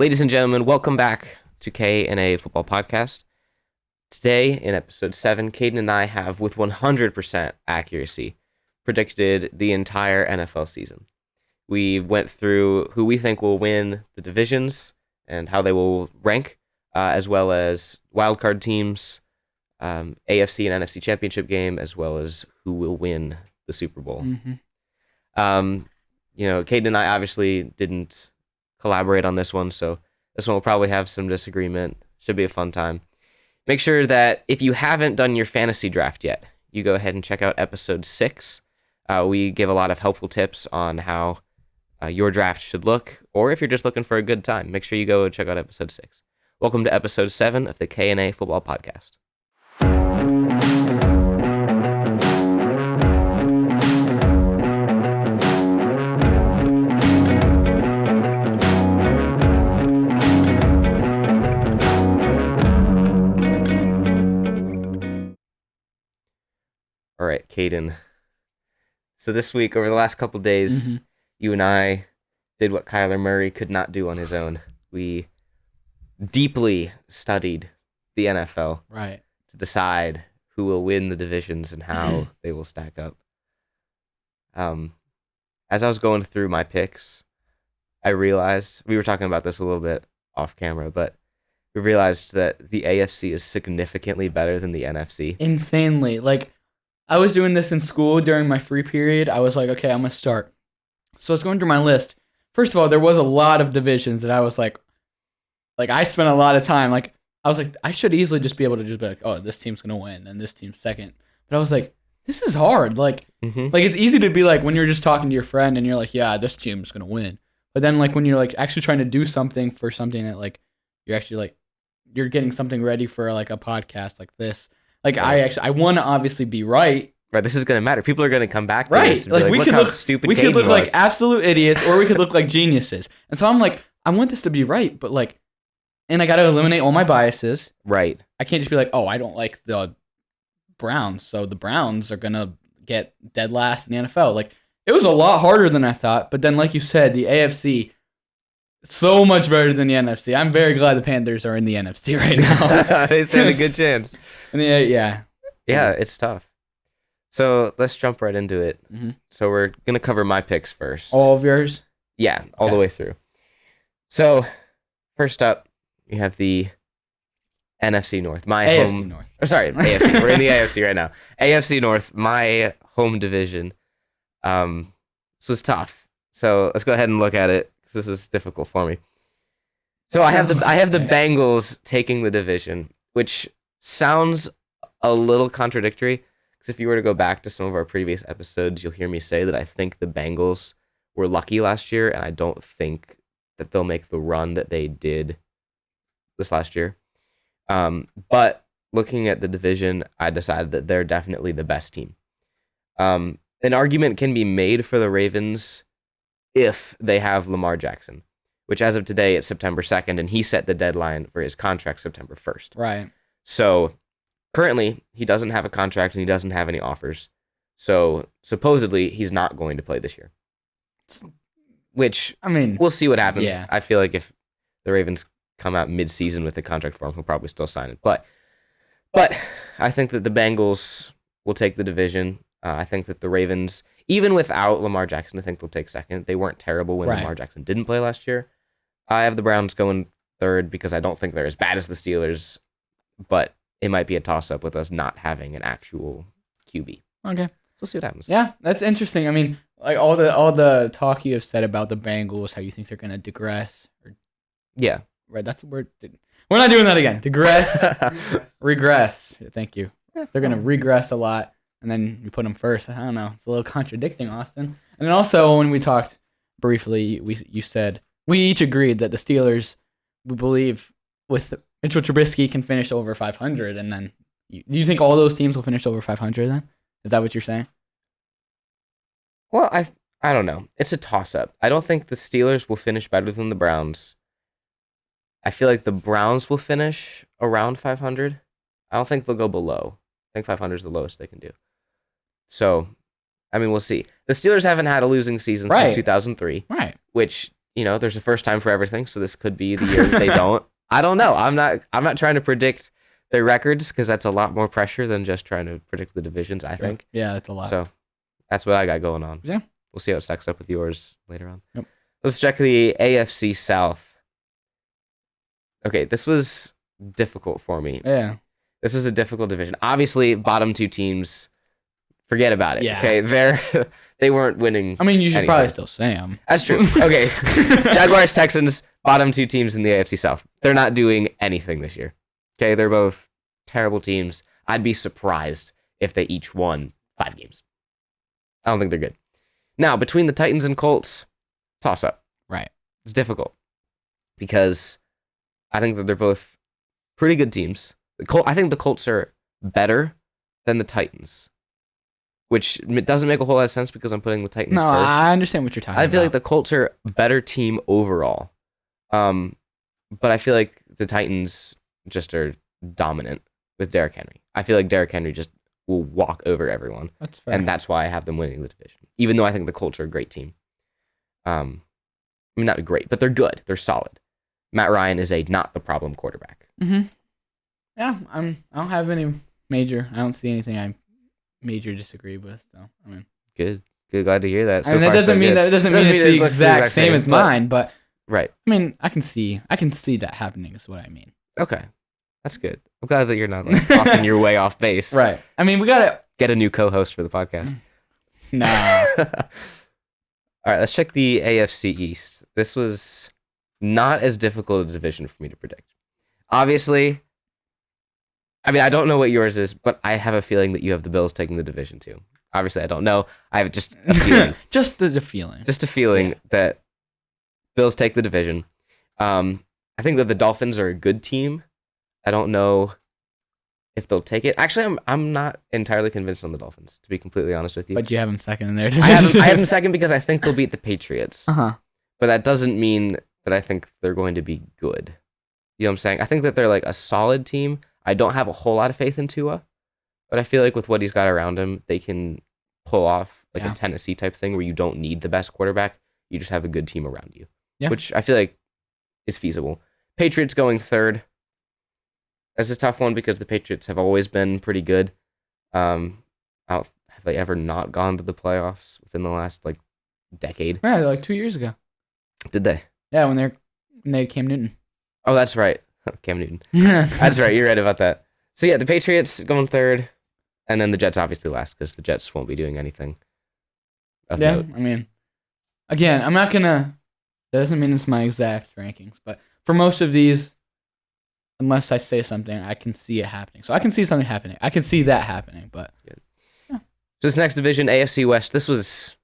Ladies and gentlemen, welcome back to K&A Football Podcast. Today, in episode 7, Kadin and I have, with 100% accuracy, predicted the entire NFL season. We went through who we think will win the divisions and how they will rank, as well as wildcard teams, AFC and NFC championship game, as well as who will win the Super Bowl. Kadin and I obviously didn't collaborate on this one, so this one will probably have some disagreement. Should be a fun time. Make sure that if you haven't done your fantasy draft yet, you go ahead and check out episode 6. We give a lot of helpful tips on how your draft should look, or if you're just looking for a good time, make sure you go check out episode 6. Welcome to episode 7 of the K&A Football Podcast. All right, Kadin. So this week, over the last couple days, you and I did what Kyler Murray could not do on his own. We deeply studied the NFL to decide who will win the divisions and how they will stack up. As I was going through my picks, I realized, we were talking about this a little bit off camera, but we realized that the AFC is significantly better than the NFC. Insanely. Like, I was doing this in school during my free period. I was like, okay, I'm going to start. So I was going through my list. First of all, there was a lot of divisions that I was like I spent a lot of time. Like, I was like, I should easily just be able to just be like, oh, this team's going to win and this team's second. But I was like, this is hard. Like, it's easy to be like when you're just talking to your friend and you're like, yeah, this team's going to win. But then like when you're like actually trying to do something for something that like you're actually like, you're getting something ready for like a podcast like this. Like, I want to obviously be right. Right, this is going to matter. People are going to come back to this and like, be like, look how stupid we could look was. like absolute idiots, or we could look like geniuses. And so I'm like, I want this to be right, but like, and I got to eliminate all my biases. Right. I can't just be like, oh, I don't like the Browns, so the Browns are going to get dead last in the NFL. Like, it was a lot harder than I thought, but then like you said, the AFC, so much better than the NFC. I'm very glad the Panthers are in the NFC right now. They stand a good chance. And yeah, it's tough. So let's jump right into it. So we're going to cover my picks first. All of yours? Yeah, all the way through. So first up, you have the NFC North. AFC North. Oh, sorry, AFC. We're in the AFC right now. AFC North, my home division. This was tough. So let's go ahead and look at it, because this is difficult for me. So I have the Bengals taking the division, which sounds a little contradictory. Because if you were to go back to some of our previous episodes, you'll hear me say that I think the Bengals were lucky last year, and I don't think that they'll make the run that they did this last year. But looking at the division, I decided that they're definitely the best team. An argument can be made for the Ravens if they have Lamar Jackson, which as of today, it's September 2nd, and he set the deadline for his contract September 1st. Right. So currently, he doesn't have a contract and he doesn't have any offers. So supposedly, he's not going to play this year. Which, I mean, we'll see what happens. Yeah. I feel like if the Ravens come out mid-season with the contract for him, he'll probably still sign it. But I think that the Bengals will take the division. I think that the Ravens, even without Lamar Jackson, I think they'll take second. They weren't terrible when Lamar Jackson didn't play last year. I have the Browns going third because I don't think they're as bad as the Steelers, but it might be a toss-up with us not having an actual QB. Okay. So we'll see what happens. Yeah, that's interesting. I mean, like all the talk you have said about the Bengals, how you think they're going to digress. Yeah. Right, that's the word. We're not doing that again. Digress. Regress. Thank you. They're going to regress a lot, and then you put them first. I don't know. It's a little contradicting, Austin. And then also, when we talked briefly, you said, we each agreed that the Steelers, we believe, with Mitchell Trubisky can finish over 500, and then do you think all those teams will finish over 500 then? Is that what you're saying? Well, I don't know. It's a toss-up. I don't think the Steelers will finish better than the Browns. I feel like the Browns will finish around 500. I don't think they'll go below. I think 500 is the lowest they can do. So, I mean, we'll see. The Steelers haven't had a losing season since 2003. Right. Which there's a first time for everything, so this could be the year that they don't. I don't know. I'm not trying to predict their records because that's a lot more pressure than just trying to predict the divisions, I think. Yeah, that's a lot. So that's what I got going on. Yeah. We'll see how it stacks up with yours later on. Yep. Let's check the AFC South. Okay, this was difficult for me. Yeah. This was a difficult division. Obviously, bottom two teams, forget about it. Yeah. Okay, they weren't winning. I mean, you should anything. probably still say them. That's true. Okay, Jaguars Texans, bottom two teams in the AFC South. They're not doing anything this year. Okay, they're both terrible teams. I'd be surprised if they each won 5 games. I don't think they're good. Now, between the Titans and Colts, toss up. Right. It's difficult because I think that they're both pretty good teams. I think the Colts are better than the Titans, which doesn't make a whole lot of sense because I'm putting the Titans No, first. I understand what you're talking about. I feel like the Colts are a better team overall, but I feel like the Titans just are dominant with Derrick Henry. I feel like Derrick Henry just will walk over everyone. That's fair. And that's why I have them winning the division, even though I think the Colts are a great team. I mean, not great, but they're good. They're solid. Matt Ryan is not the problem quarterback. Mm-hmm. Yeah, I don't have any major. I don't see anything I major disagree with. So I mean, good. Glad to hear that. So I mean, that far, doesn't so mean good. that doesn't mean it's the exact same as mine, but right. I mean, I can see that happening. Is what I mean. Okay, that's good. I'm glad that you're not like tossing your way off base. Right. I mean, we gotta get a new co-host for the podcast. Nah. All right, let's check the AFC East. This was not as difficult a division for me to predict. Obviously, I mean, I don't know what yours is, but I have a feeling that you have the Bills taking the division too. Obviously, I don't know. I have just a feeling. Just the feeling. Just a feeling that Bills take the division. I think that the Dolphins are a good team. I don't know if they'll take it. Actually, I'm not entirely convinced on the Dolphins, to be completely honest with you. But you have them second in there. I have them second because I think they'll beat the Patriots. Uh-huh. But that doesn't mean that I think they're going to be good. You know what I'm saying? I think that they're like a solid team. I don't have a whole lot of faith in Tua, but I feel like with what he's got around him, they can pull off like a Tennessee type thing where you don't need the best quarterback. You just have a good team around you, which I feel like is feasible. Patriots going third. That's a tough one because the Patriots have always been pretty good. Have they ever not gone to the playoffs within the last like decade? Yeah, like 2 years ago. Did they? Yeah, when they had Cam Newton. Oh, that's right. Cam Newton. That's right. You're right about that. So yeah, the Patriots going third, and then the Jets obviously last because the Jets won't be doing anything. Note. I mean, again, I'm not gonna. That doesn't mean it's my exact rankings, but for most of these, unless I say something, I can see it happening. So I can see something happening. I can see that happening, but So this next division, AFC West, this was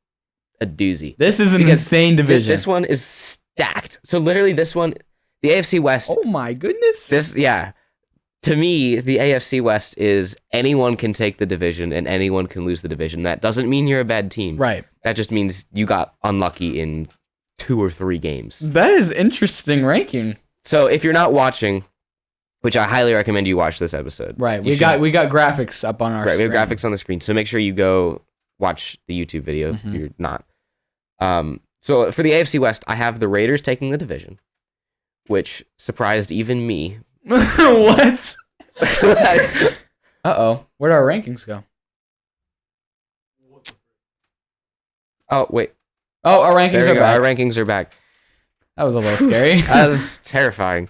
a doozy. This is an insane division. This one is stacked. So literally this one, the AFC West. Oh my goodness. To me, the AFC West is anyone can take the division and anyone can lose the division. That doesn't mean you're a bad team. Right. That just means you got unlucky in 2 or 3 games. That is interesting ranking. So if you're not watching, which I highly recommend you watch this episode. Right. We got graphics up on our screen. We have graphics on the screen. So make sure you go watch the YouTube video if you're not. So for the AFC West, I have the Raiders taking the division, which surprised even me. What? Uh-oh. Where'd our rankings go? Oh, wait. Oh, our rankings are back. Our rankings are back. That was a little scary. That was terrifying.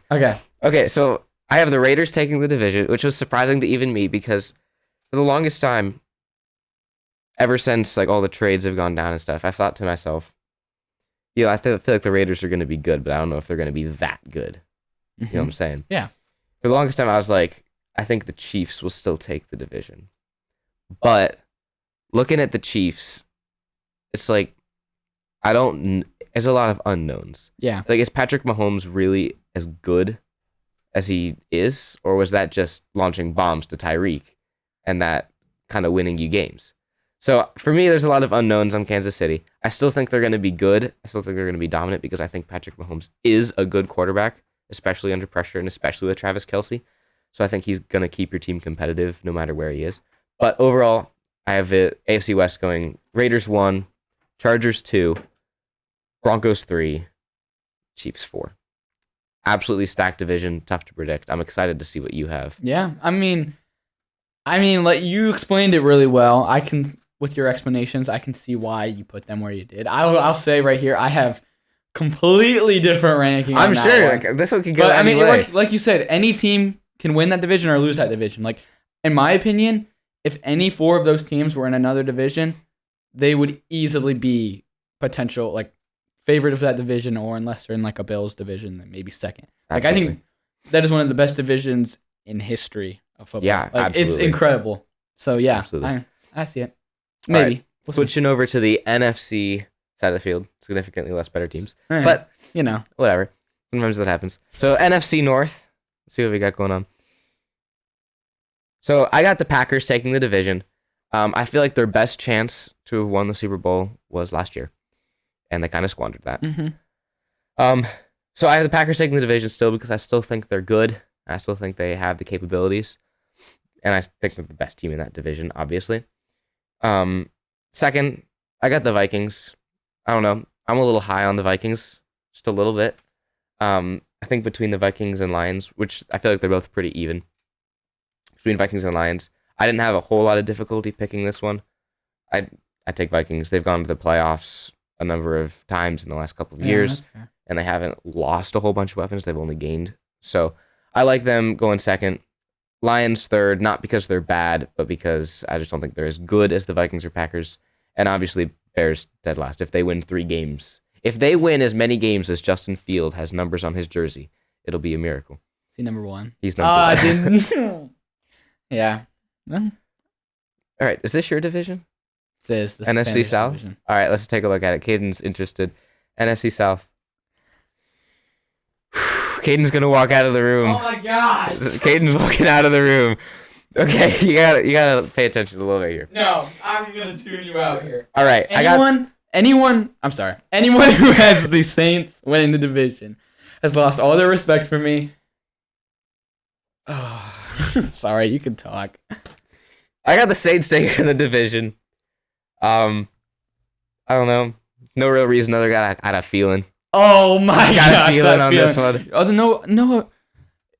Okay, so I have the Raiders taking the division, which was surprising to even me because for the longest time, ever since like all the trades have gone down and stuff, I thought to myself, I feel like the Raiders are going to be good, but I don't know if they're going to be that good. You know what I'm saying? Yeah. For the longest time, I was like, I think the Chiefs will still take the division. But looking at the Chiefs, it's like, there's a lot of unknowns. Yeah. Like, is Patrick Mahomes really as good as he is? Or was that just launching bombs to Tyreek and that kind of winning you games? So for me, there's a lot of unknowns on Kansas City. I still think they're going to be good. I still think they're going to be dominant because I think Patrick Mahomes is a good quarterback, especially under pressure and especially with Travis Kelce. So I think he's going to keep your team competitive no matter where he is. But overall, I have it AFC West going Raiders 1, Chargers 2, Broncos 3, Chiefs 4. Absolutely stacked division, tough to predict. I'm excited to see what you have. Yeah, I mean, like you explained it really well. With your explanations, I can see why you put them where you did. I'll say right here, I have completely different ranking. I'm on that sure one. like, this one could go But I any mean, way. like you said, any team can win that division or lose that division. Like, in my opinion, if any 4 of those teams were in another division, they would easily be potential like favorite of that division, or unless they're in like a Bills division, then maybe second. Like, Absolutely. I think that is one of the best divisions in history of football. Yeah, like, absolutely. It's incredible. So yeah, Absolutely. I see it. All Maybe. right, switching over to the NFC side of the field, significantly less better teams. All right. But you know, whatever. Sometimes that happens. So NFC North, let's see what we got going on. So I got the Packers taking the division. I feel like their best chance to have won the Super Bowl was last year, and they kind of squandered that. So I have the Packers taking the division still because I still think they're good. I still think they have the capabilities, and I think they're the best team in that division, obviously. Second, I got the Vikings. I don't know. I'm a little high on the Vikings, just a little bit. I think between the Vikings and Lions, which I feel like they're both pretty even. Between Vikings and Lions, I didn't have a whole lot of difficulty picking this one. I take Vikings. They've gone to the playoffs a number of times in the last couple of years, and they haven't lost a whole bunch of weapons. They've only gained. So I like them going second. Lions third, not because they're bad, but because I just don't think they're as good as the Vikings or Packers. And obviously, Bears dead last. If they win 3 games, if they win as many games as Justin Field has numbers on his jersey, it'll be a miracle. Is he number 1? He's number 1. I didn't. Yeah. Well, all right, is this your division? This NFC South? division. All right, let's take a look at it. Caden's interested. NFC South. Caden's gonna walk out of the room. Oh my gosh! Caden's walking out of the room. Okay, you gotta pay attention a little bit here. No, I'm gonna tune you out here. All right, anyone who has the Saints winning the division has lost all their respect for me. Oh, sorry, you can talk. I got the Saints taking the division. I don't know. No real reason other than I had a feeling. Oh my gosh, Got a feeling on this one. No.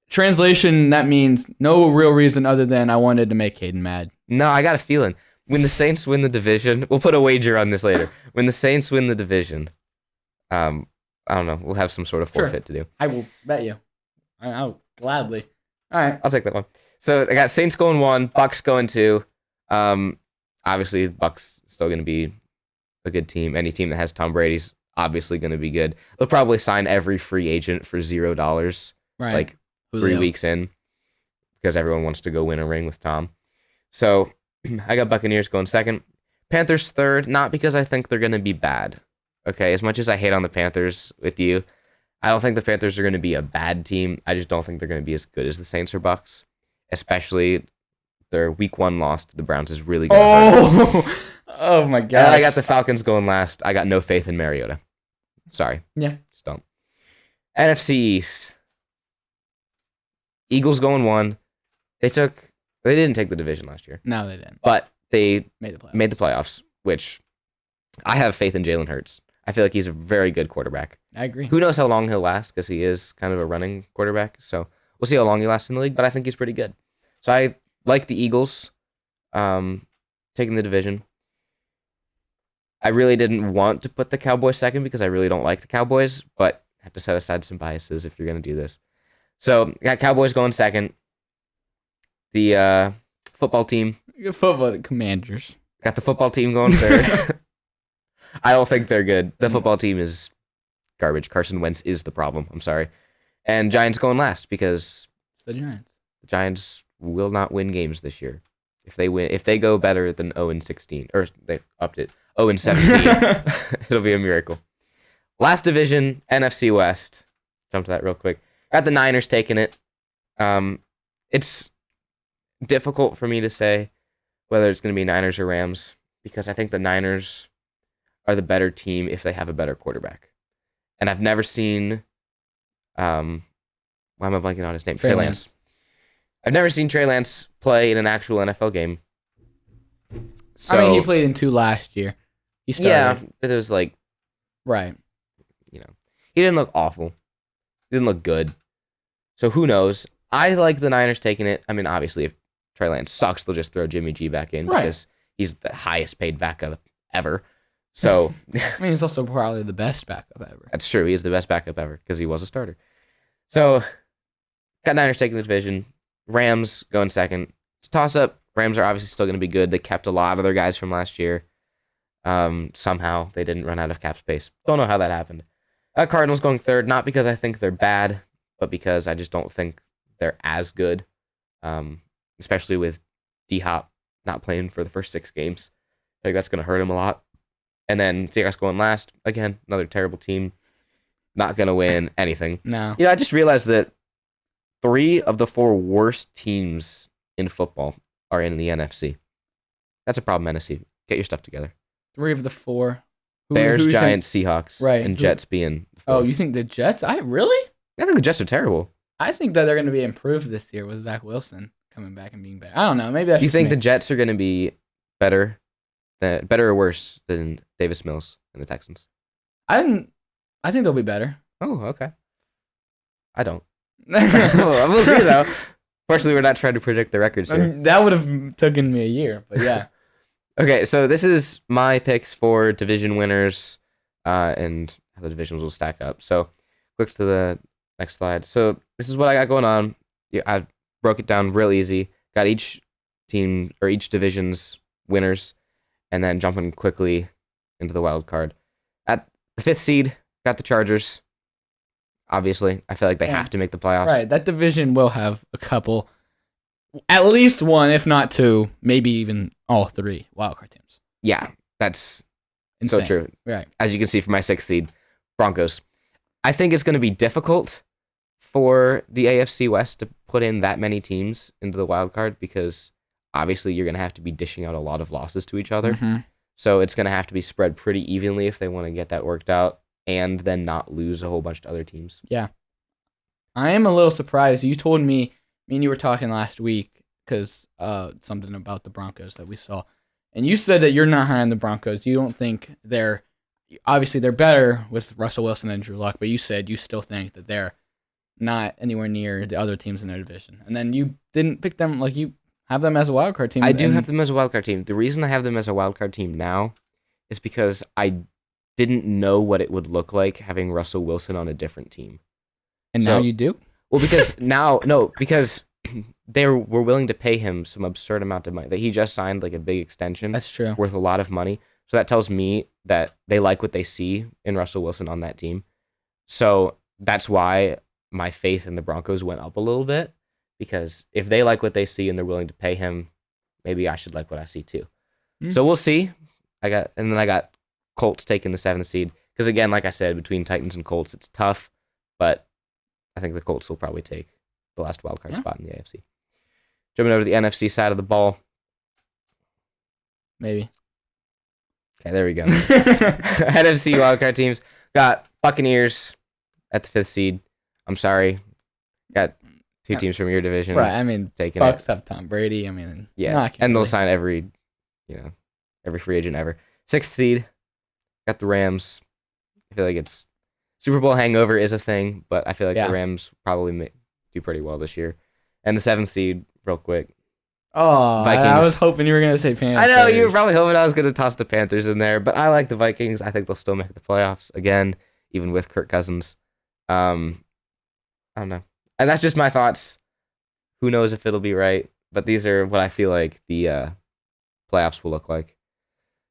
Translation, that means no real reason other than I wanted to make Caden mad. No, I got a feeling. When the Saints win the division, we'll put a wager on this later. When the Saints win the division, I don't know. We'll have some sort of forfeit to do. I will bet you. I'll gladly. All right. I'll take that one. So I got Saints going 1, Bucks going 2. Obviously, Bucks still going to be a good team. Any team that has Tom Brady's obviously going to be good. They'll probably sign every free agent for $0, Right. like Julio. 3 weeks in, because everyone wants to go win a ring with Tom. So I got Buccaneers going second. Panthers third, not because I think they're going to be bad. Okay, as much as I hate on the Panthers with you, I don't think the Panthers are going to be a bad team. I just don't think they're going to be as good as the Saints or Bucks, especially their week 1 loss to the Browns is really going to hurt. Oh my And gosh. I got the Falcons going last. I got no faith in Mariota. Sorry. Yeah. Just don't. NFC East. Eagles going 1. They didn't take the division last year, No, they didn't. but they Made the playoffs. made the playoffs, which I have faith in Jalen Hurts. I feel like he's a very good quarterback. I agree. Who knows how long he'll last, because he is kind of a running quarterback. So we'll see how long he lasts in the league, but I think he's pretty good. So I like the Eagles taking the division. I really didn't want to put the Cowboys second because I really don't like the Cowboys, but I have to set aside some biases if you're going to do this. So got Cowboys going second. The football team. Football Commanders. Got the football team going third. I don't think they're good. The football team is garbage. Carson Wentz is the problem. I'm sorry. And Giants going last because It's the Giants. the Giants will not win games this year. If they go better than 0-16, or they upped it 0-17, it'll be a miracle. Last division, NFC West. Jump to that real quick. Got the Niners taking it. It's difficult for me to say whether it's going to be Niners or Rams because I think the Niners are the better team if they have a better quarterback. And I've never seen, why am I blanking on his name? Trey Lance. I've never seen Trey Lance play in an actual NFL game. So, I mean, he played in 2 last year. He started. yeah, it was like, Right. you know, He didn't look awful. He didn't look good. So who knows? I like the Niners taking it. I mean, obviously, if Trey Lance sucks, they'll just throw Jimmy G back in because he's the highest paid backup ever. So I mean, he's also probably the best backup ever. That's true. He is the best backup ever because he was a starter. So got Niners taking the division. Rams going second. It's a toss-up. Rams are obviously still going to be good. They kept a lot of their guys from last year. Somehow they didn't run out of cap space. Don't know how that happened. Cardinals going third, not because I think they're bad, but because I just don't think they're as good, especially with D-Hop not playing for the first 6 games. I think that's going to hurt him a lot. And then Seahawks going last. Again, another terrible team. Not going to win anything. No. I just realized that 3 of the 4 worst teams in football are in the NFC. That's a problem, NFC. Get your stuff together. 3 of the 4. Bears, Giants, Seahawks, right, and Jets being the 4th. Oh, you think the Jets? Really? I think the Jets are terrible. I think that they're going to be improved this year with Zach Wilson coming back and being better. I don't know. Maybe that's You just think me. the Jets are going to be better or worse than Davis Mills and the Texans? I think they'll be better. Oh, okay. I don't. We'll see, though. Fortunately, we're not trying to predict the records here. I mean, that would have taken me a year, but yeah. Okay, so this is my picks for division winners and how the divisions will stack up. So click to the next slide. So this is what I got going on. Yeah, I broke it down real easy. Got each team or each division's winners, and then jumping quickly into the wild card. At the 5th seed, got the Chargers. Obviously, I feel like they have to make the playoffs. Right, that division will have a couple, at least 1, if not 2, maybe even all 3 wildcard teams. Yeah, that's Insane. so true. Right. As you can see from my 6th seed, Broncos. I think it's going to be difficult for the AFC West to put in that many teams into the wild card because obviously you're going to have to be dishing out a lot of losses to each other. Mm-hmm. So it's going to have to be spread pretty evenly if they want to get that worked out and then not lose a whole bunch to other teams. Yeah. I am a little surprised. You told me and you were talking last week because something about the Broncos that we saw. And you said that you're not high on the Broncos. You don't think obviously they're better with Russell Wilson and Drew Lock, but you said you still think that they're not anywhere near the other teams in their division. And then you didn't pick them, like you have them as a wildcard team. I do have them as a wildcard team. The reason I have them as a wildcard team now is because I didn't know what it would look like having Russell Wilson on a different team. And now you do? Well, because because they were willing to pay him some absurd amount of money. That he just signed like a big extension. That's true. Worth a lot of money. So that tells me that they like what they see in Russell Wilson on that team. So that's why my faith in the Broncos went up a little bit. Because if they like what they see and they're willing to pay him, maybe I should like what I see too. So we'll see. I got Colts taking the 7th seed. Because again, like I said, between Titans and Colts, it's tough. But I think the Colts will probably take the last wildcard spot in the AFC. Jumping over to the NFC side of the ball. Maybe. Okay, there we go. NFC wildcard teams. Got Buccaneers at the 5th seed. I'm sorry. Got 2 teams from your division. Right, I mean, taking Bucks have Tom Brady. I mean, yeah, and they'll sign every free agent ever. 6th seed. Got the Rams. I feel like it's Super Bowl hangover is a thing, but I feel like the Rams probably do pretty well this year. And the 7th seed, real quick. Oh, Vikings. I was hoping you were going to say Panthers. I know, you were probably hoping I was going to toss the Panthers in there, but I like the Vikings. I think they'll still make the playoffs again, even with Kirk Cousins. I don't know. And that's just my thoughts. Who knows if it'll be right, but these are what I feel like the playoffs will look like.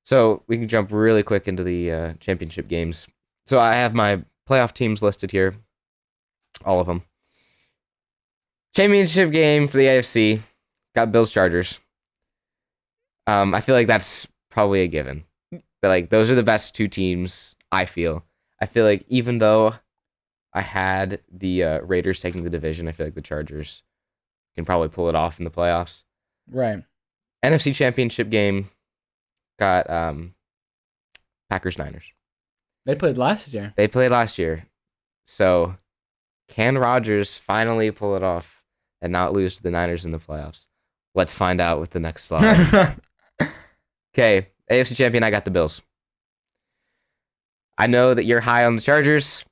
So we can jump really quick into the championship games. So I have my playoff teams listed here, all of them. Championship game for the AFC, got Bills Chargers. I feel like that's probably a given. But like those are the best 2 teams, I feel. I feel like even though I had the Raiders taking the division, I feel like the Chargers can probably pull it off in the playoffs. Right. NFC Championship game, got Packers-Niners. They played last year. So can Rodgers finally pull it off and not lose to the Niners in the playoffs? Let's find out with the next slide. Okay, AFC champion, I got the Bills. I know that you're high on the Chargers.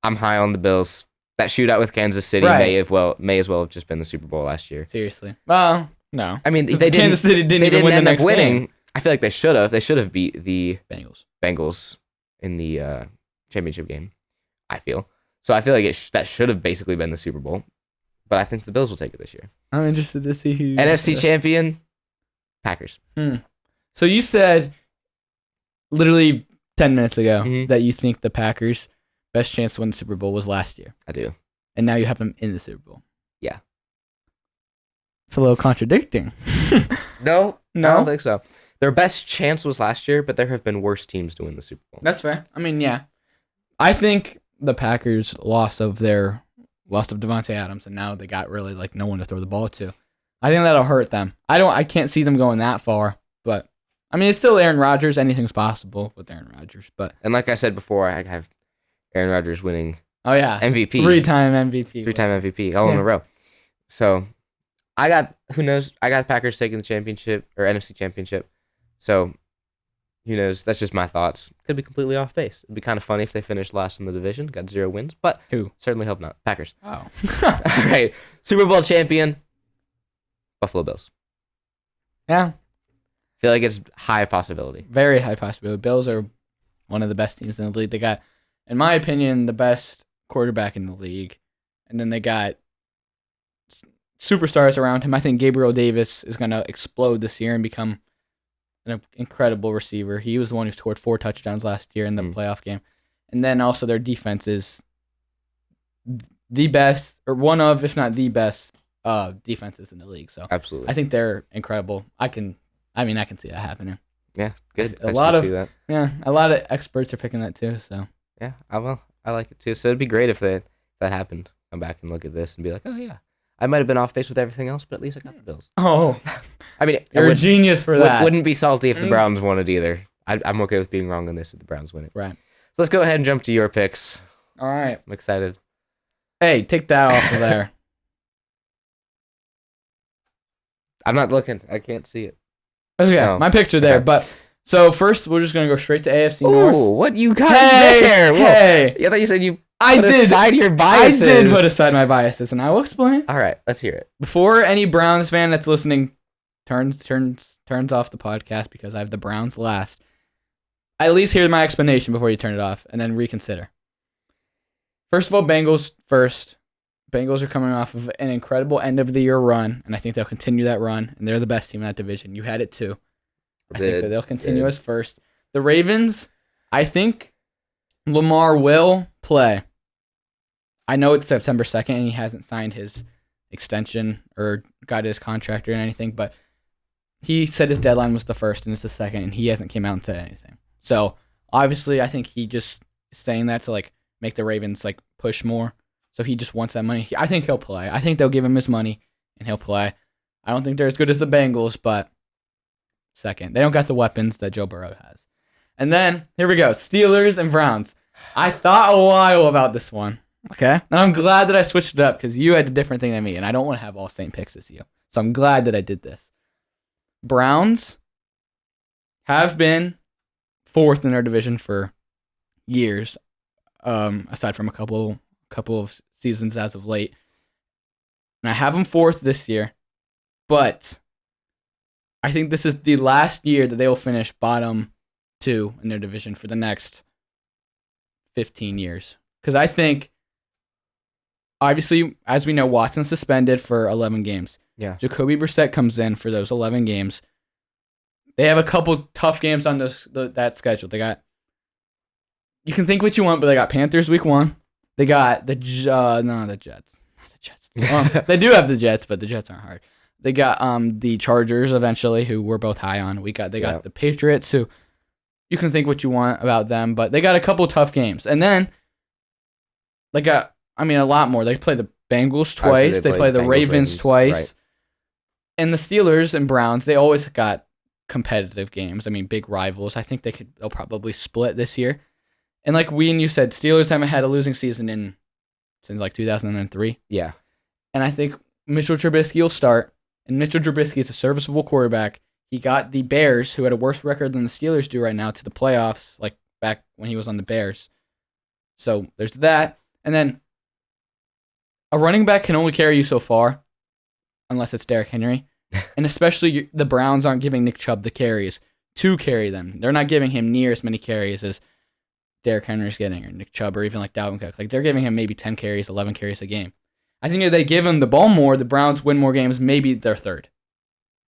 I'm high on the Bills. That shootout with Kansas City Right. may as well have just been the Super Bowl last year. Seriously. Well, no. I mean, Kansas City didn't even win the end next up winning. game. I feel like they should have. They should have beat the Bengals. in the championship game. I feel so. I feel like that should have basically been the Super Bowl, but I think the Bills will take it this year. I'm interested to see who NFC champion, Packers. So you said literally 10 minutes ago Mhm. that you think the Packers' best chance to win the Super Bowl was last year, I do. and now you have them in the Super Bowl. Yeah. It's a little contradicting. No, No? I don't think so. Their best chance was last year, but there have been worse teams to win the Super Bowl. That's fair. I mean, yeah. I think the Packers lost of Devontae Adams, and now they got really like no one to throw the ball to. I think that'll hurt them. I can't see them going that far, but I mean, it's still Aaron Rodgers. Anything's possible with Aaron Rodgers, but And like I said before, I have Aaron Rodgers winning oh yeah, MVP, three-time MVP, three-time MVP, all in a row. So I got the Packers taking the championship or NFC championship. So who knows? That's just my thoughts. Could be completely off base. It'd be kind of funny if they finished last in the division, got 0 wins, but certainly hope not. Packers. Oh, All right, Super Bowl champion, Buffalo Bills. Yeah, Feel like it's high possibility. very high possibility. Bills are one of the best teams in the league. They got, in my opinion, the best quarterback in the league, and then they got superstars around him. I think Gabriel Davis is going to explode this year and become an incredible receiver. He was the one who scored 4 touchdowns last year in the playoff game. And then also their defense is the best, or one of, if not the best, defenses in the league. So Absolutely. I think they're incredible. I can see that happening. Yeah, good. A I lot should of see that. a lot of experts are picking that too. So Yeah, I like it too. So it'd be great if that happened. Come back and look at this and be like, oh yeah, I might have been off base with everything else, but at least I got the Bills. oh, I mean, you're a genius for that. Wouldn't be salty if the Browns won it either. I'm okay with being wrong on this if the Browns win it. Right. So let's go ahead and jump to your picks. All right. I'm excited. Hey, take that off of there. I'm not looking. I can't see it. Okay, Oh, my picture there. okay. But so first, we're just gonna go straight to AFC North. Ooh, what you got Hey, there? Whoa. hey. I thought you said you I put did. aside your I biases. did put aside my biases, and I will explain. All right, let's hear it. Before any Browns fan that's listening turns off the podcast because I have the Browns last, at least hear my explanation before you turn it off, and then reconsider. First of all, Bengals first. Bengals are coming off of an incredible end-of-the-year run, and I think they'll continue that run, and they're the best team in that division. You had it too. I think that they'll continue as first. The Ravens, I think Lamar will play. I know it's September 2nd, and he hasn't signed his extension or got his contract or anything, but he said his deadline was the 1st, and it's the 2nd, and he hasn't came out and said anything. So, obviously, I think he just is saying that to, like, make the Ravens, like, push more. So he just wants that money. I think he'll play. I think they'll give him his money, and he'll play. I don't think they're as good as the Bengals, but second. They don't got the weapons that Joe Burrow has. And then, here we go. Steelers and Browns. I thought a while about this one, okay? And I'm glad that I switched it up because you had a different thing than me, and I don't want to have all the same picks as you. So I'm glad that I did this. Browns have been 4th in their division for years, aside from a couple of seasons as of late. And I have them 4th this year, but I think this is the last year that they will finish bottom 2 in their division for the next 15 years. Because I think, obviously, as we know, Watson's suspended for 11 games. Yeah. Jacoby Brissett comes in for those 11 games. They have a couple tough games on that schedule. They got, you can think what you want, but they got Panthers week 1. They got the Jets. Not the Jets. They do have the Jets, but the Jets aren't hard. They got the Chargers eventually, who we're both high on. They got the Patriots, who you can think what you want about them, but they got a couple tough games. And then they got, a lot more. They play the Bengals twice. They play the Ravens twice. Right. And the Steelers and Browns, they always got competitive games. Big rivals. I think they'll probably split this year. And like we and you said, Steelers haven't had a losing season since like 2003. Yeah. And I think Mitchell Trubisky will start. And Mitchell Trubisky is a serviceable quarterback. He got the Bears, who had a worse record than the Steelers do right now, to the playoffs, like back when he was on the Bears. So there's that. And then a running back can only carry you so far, unless it's Derrick Henry. And especially the Browns aren't giving Nick Chubb the carries to carry them. They're not giving him near as many carries as Derrick Henry's getting, or Nick Chubb, or even like Dalvin Cook. Like, they're giving him maybe 10 carries, 11 carries a game. I think if they give him the ball more, the Browns win more games. Maybe they're third.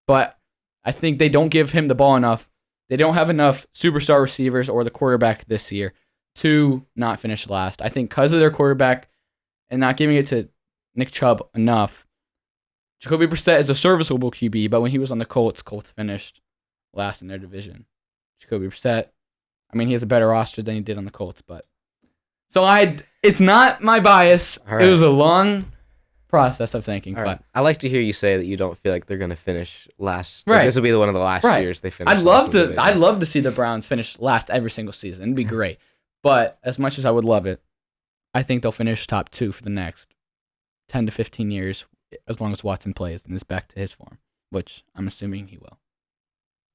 But I think they don't give him the ball enough. They don't have enough superstar receivers or the quarterback this year to not finish last. I think because of their quarterback and not giving it to Nick Chubb enough, Jacoby Brissett is a serviceable QB, but when he was on the Colts finished last in their division. Jacoby Brissett, I mean, he has a better roster than he did on the Colts, but so it's not my bias. Right. It was a long process of thinking. All but right. I like to hear you say that you don't feel like they're going to finish last. Right. Like, this will be one of the last years they finish. I'd love to see the Browns finish last every single season. It'd be great. But as much as I would love it, I think they'll finish top 2 for the next 10 to 15 years, as long as Watson plays and is back to his form, which I'm assuming he will.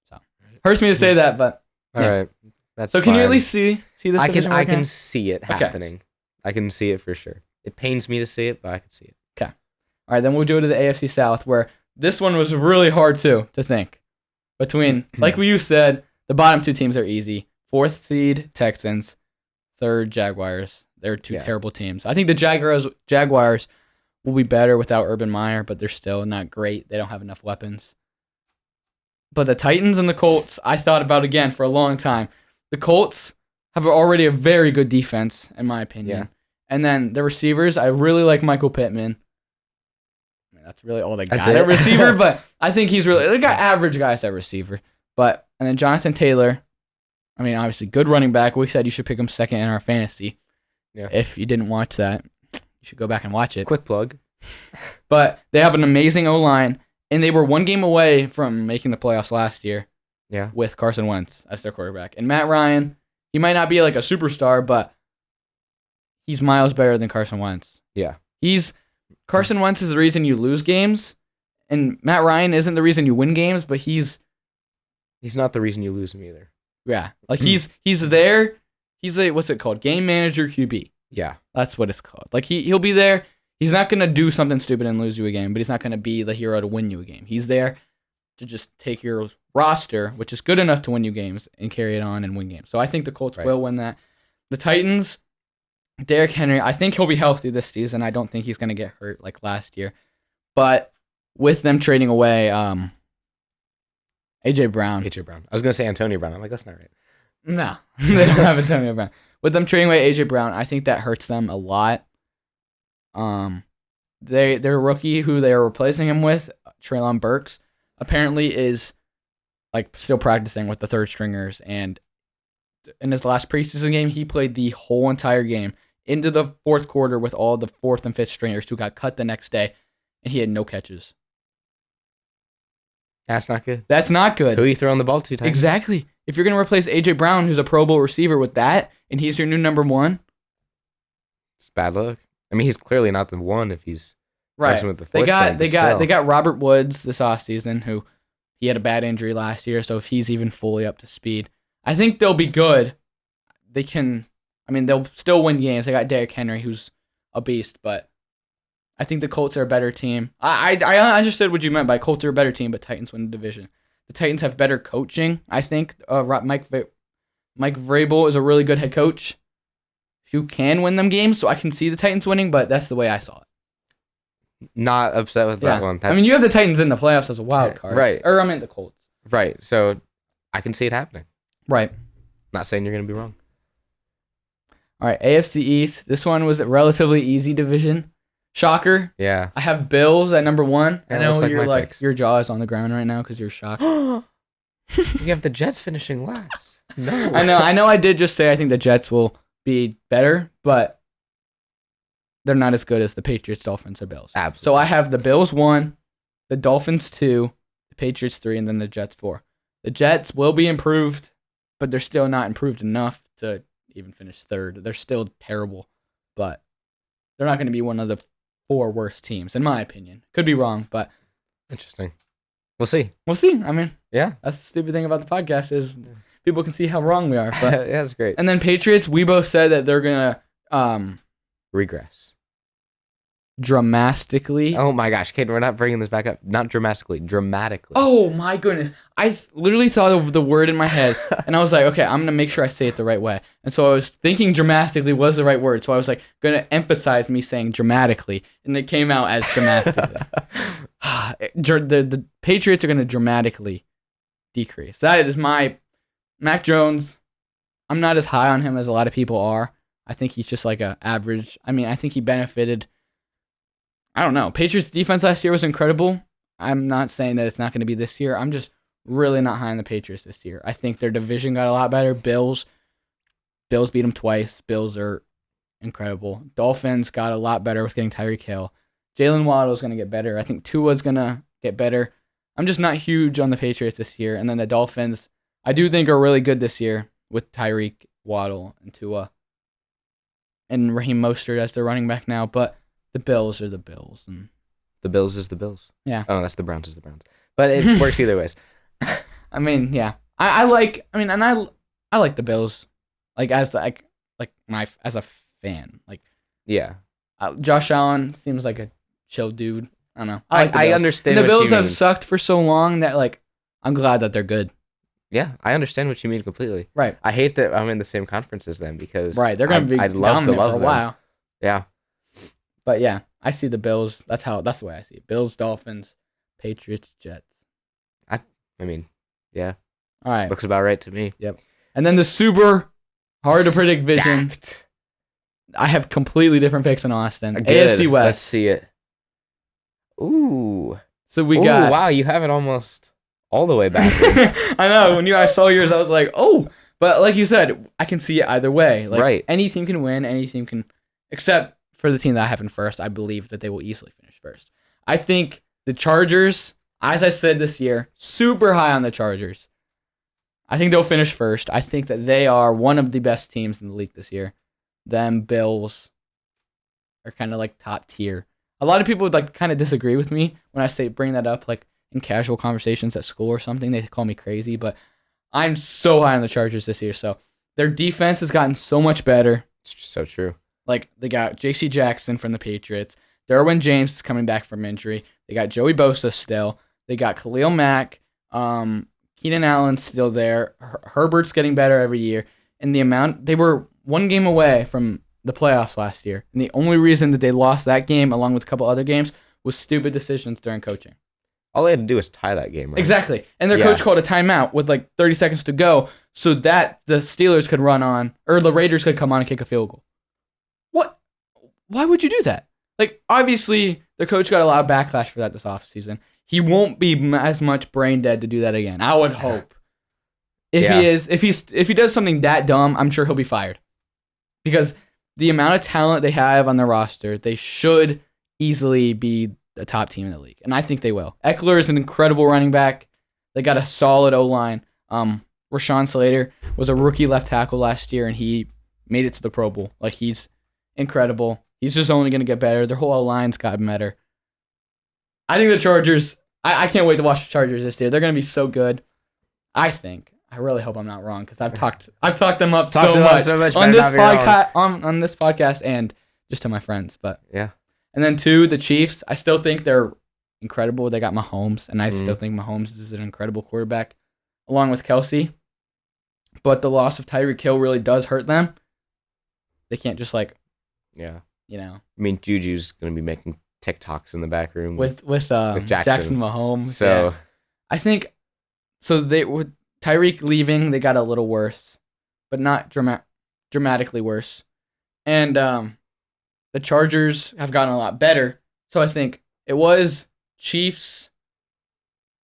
So hurts me to say that, but all right. That's so. Can fine. you at least see this? I division can see it Okay. happening. I can see it for sure. It pains me to see it, but I can see it. Okay. All right, then we'll go to the AFC South, where this one was really hard to think. Between, like you said, the bottom 2 teams are easy. 4th seed Texans, 3rd Jaguars. They're 2 terrible teams. I think the Jaguars will be better without Urban Meyer, but they're still not great. They don't have enough weapons. But the Titans and the Colts, I thought about again for a long time. The Colts have already a very good defense, in my opinion. Yeah. And then the receivers, I really like Michael Pittman. I mean, that's really all they got it. at receiver, but I think they got average guys at receiver. And then Jonathan Taylor, I mean, obviously good running back. We said you should pick him second in our fantasy. Yeah. If you didn't watch that, you should go back and watch it. Quick plug. But they have an amazing O-line, and they were 1 game away from making the playoffs last year. Yeah. With Carson Wentz as their quarterback. And Matt Ryan, he might not be like a superstar, but he's miles better than Carson Wentz. Yeah. Carson Wentz is the reason you lose games, and Matt Ryan isn't the reason you win games, but he's not the reason you lose him either. Yeah. Like he's there. He's a, what's it called? Game manager QB. Yeah. That's what it's called. Like he'll be there. He's not going to do something stupid and lose you a game, but he's not going to be the hero to win you a game. He's there to just take your roster, which is good enough to win you games, and carry it on and win games. So I think the Colts will win that. The Titans, Derrick Henry, I think he'll be healthy this season. I don't think he's going to get hurt like last year. But with them trading away A.J. Brown. I was going to say Antonio Brown. I'm like, that's not right. No, they don't have Antonio Brown. With them trading away A.J. Brown, I think that hurts them a lot. Their rookie who they are replacing him with, Treylon Burks, apparently is like still practicing with the third stringers, and in his last preseason game, he played the whole entire game into the fourth quarter with all the fourth and fifth stringers who got cut the next day, and he had no catches. That's not good. That's not good. Who are you throwing the ball to, Titans? Exactly. If you're going to replace A.J. Brown, who's a Pro Bowl receiver, with that, and he's your new number one, it's bad luck. I mean, he's clearly not the one if he's right. with the They fourth got Robert Woods this offseason, who he had a bad injury last year, so if he's even fully up to speed, I think they'll be good. They'll still win games. They got Derrick Henry, who's a beast, but I think the Colts are a better team. I understood what you meant by Colts are a better team, but Titans win the division. The Titans have better coaching, I think. Mike Vrabel is a really good head coach who can win them games, so I can see the Titans winning, but that's the way I saw it. Not upset with that one. You have the Titans in the playoffs as a wild card. Right. Or I meant the Colts. Right, so I can see it happening. Right. Not saying you're going to be wrong. All right, AFC East. This one was a relatively easy division. Shocker. Yeah. I have Bills at number one. Yeah, I know you're your jaw is on the ground right now because you're shocked. You have the Jets finishing last. No. I know. I did just say I think the Jets will be better, but they're not as good as the Patriots, Dolphins, or Bills. Absolutely. So I have the Bills 1, the Dolphins 2, the Patriots 3, and then the Jets 4. The Jets will be improved, but they're still not improved enough to even finish third. They're still terrible, but they're not going to be one of the 4 worst teams, in my opinion. Could be wrong, but interesting. We'll see. Yeah, that's the stupid thing about the podcast is people can see how wrong we are. But yeah, that's great. And then Patriots, we both said that they're gonna regress? Dramatically. Oh my gosh, Kadin, we're not bringing this back up. Not dramatically, dramatically. Oh my goodness. I literally thought of the word in my head and I was like, okay, I'm going to make sure I say it the right way. And so I was thinking dramatically was the right word. So I was like going to emphasize me saying dramatically and it came out as dramatically. The Patriots are going to dramatically decrease. That is my Mac Jones. I'm not as high on him as a lot of people are. I think he's just like a average. I mean, I think he benefited. I don't know. Patriots defense last year was incredible. I'm not saying that it's not going to be this year. I'm just really not high on the Patriots this year. I think their division got a lot better. Bills beat them twice. Bills are incredible. Dolphins got a lot better with getting Tyreek Hill. Jalen Waddle's going to get better. I think Tua's going to get better. I'm just not huge on the Patriots this year. And then the Dolphins, I do think are really good this year with Tyreek, Waddle, and Tua. And Raheem Mostert as their running back now. But the Bills are the Bills. And the Bills is the Bills. Yeah. Oh, that's the Browns is the Browns. But it works either ways. I mean, yeah. I like the Bills. Like as a fan. Like yeah. Josh Allen seems like a chill dude. I don't know. I understand. And the what Bills you have mean. sucked for so long that like I'm glad that they're good. Yeah, I understand what you mean completely. Right. I hate that I'm in the same conference as them because Right, they're gonna be I'd love to dominant love for a them. while. Yeah. But yeah, I see the Bills. That's the way I see it. Bills, Dolphins, Patriots, Jets. I mean, yeah. All right. Looks about right to me. Yep. And then the super hard to predict vision. Stacked. I have completely different picks in Austin. Good. AFC West. Let's see it. Ooh. So we Ooh, got. wow, you have it almost all the way back. I know. When I saw yours, I was like, oh. But like you said, I can see it either way. Like, right. Any team can win. Any team can. Except for the team that I have in first, I believe that they will easily finish first. I think the Chargers, as I said this year, super high on the Chargers. I think they'll finish first. I think that they are one of the best teams in the league this year. Them Bills are kind of like top tier. A lot of people would like kind of disagree with me when I say bring that up like in casual conversations at school or something. They call me crazy, but I'm so high on the Chargers this year. So their defense has gotten so much better. It's so true. Like they got J.C. Jackson from the Patriots. Derwin James is coming back from injury. They got Joey Bosa still. They got Khalil Mack. Keenan Allen's still there. Herbert's getting better every year. And they were one game away from the playoffs last year. And the only reason that they lost that game, along with a couple other games, was stupid decisions during coaching. All they had to do was tie that game, right? Exactly. And their coach called a timeout with like 30 seconds to go so that the Steelers could run on, or the Raiders could come on and kick a field goal. What? Why would you do that? Like, obviously, the coach got a lot of backlash for that this offseason. He won't be as much brain dead to do that again. I would hope. If he does something that dumb, I'm sure he'll be fired. Because the amount of talent they have on their roster, they should easily be the top team in the league. And I think they will. Eckler is an incredible running back. They got a solid O-line. Rashaan Slater was a rookie left tackle last year, and he made it to the Pro Bowl. Like, he's incredible. He's just only going to get better. Their whole O-line's gotten better. I think the Chargers, I can't wait to watch the Chargers this year. They're going to be so good. I think. I really hope I'm not wrong because I've talked them up so much on this podcast and just to my friends. But yeah. And then 2, the Chiefs. I still think they're incredible. They got Mahomes, and I still think Mahomes is an incredible quarterback, along with Kelsey. But the loss of Tyreek Hill really does hurt them. They can't just yeah. I mean, Juju's gonna be making TikToks in the back room with Jackson Mahomes. So yeah. I think so. They with Tyreek leaving, they got a little worse, but not dramatically worse. And the Chargers have gotten a lot better. So I think it was Chiefs.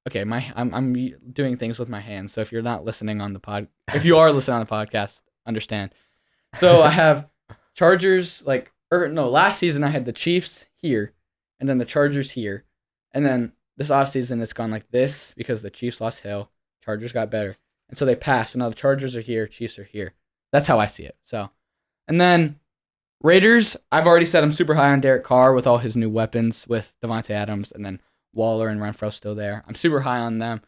Okay, I'm doing things with my hands. So if you're not listening on the if you are listening on the podcast, understand. So I have Chargers last season I had the Chiefs here, and then the Chargers here, and then this offseason it's gone like this because the Chiefs lost Hill, Chargers got better, and so they passed. So now the Chargers are here, Chiefs are here. That's how I see it. So, and then Raiders, I've already said I'm super high on Derek Carr with all his new weapons with Devontae Adams, and then Waller and Renfro still there. I'm super high on them.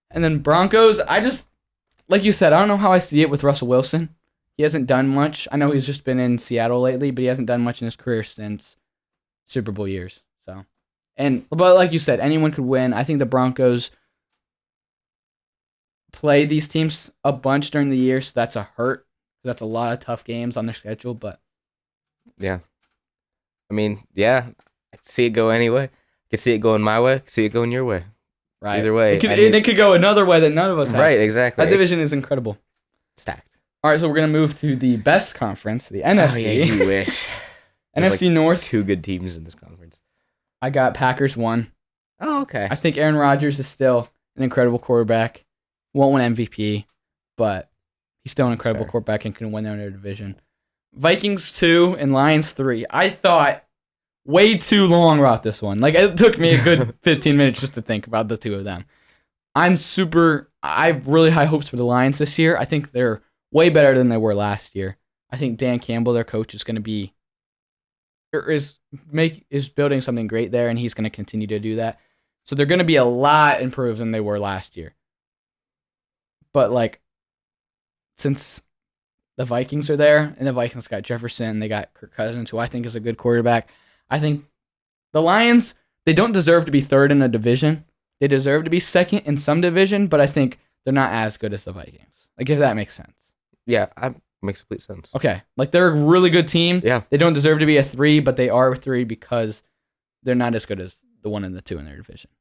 And then Broncos, I just, like you said, I don't know how I see it with Russell Wilson. He hasn't done much. I know he's just been in Seattle lately, but he hasn't done much in his career since Super Bowl years. So, but like you said, anyone could win. I think the Broncos play these teams a bunch during the year, so that's a hurt. That's a lot of tough games on their schedule, but Yeah. I mean, yeah, I could see it go anyway. I could see it going my way. I could see it going your way. right. Either way. It could go another way that none of us have. Right, exactly. That division is incredible. Stacked. All right, so we're going to move to the best conference, the NFC. Oh, yeah, you wish. There's NFC North. 2 good teams in this conference. I got Packers 1. Oh, okay. I think Aaron Rodgers is still an incredible quarterback. Won't win MVP, but he's still an incredible quarterback and can win their division. Vikings 2 and Lions 3. I thought way too long about this one. Like, it took me a good 15 minutes just to think about the two of them. I have really high hopes for the Lions this year. I think they're way better than they were last year. I think Dan Campbell, their coach, is building something great there, and he's going to continue to do that. So they're going to be a lot improved than they were last year. But, like, since the Vikings are there, and the Vikings got Jefferson, they got Kirk Cousins, who I think is a good quarterback, I think the Lions, they don't deserve to be third in a division. They deserve to be second in some division, but I think they're not as good as the Vikings. Like, if that makes sense. Yeah, makes complete sense. Okay. Like, they're a really good team. Yeah. They don't deserve to be a 3, but they are a 3 because they're not as good as the 1 and the 2 in their division.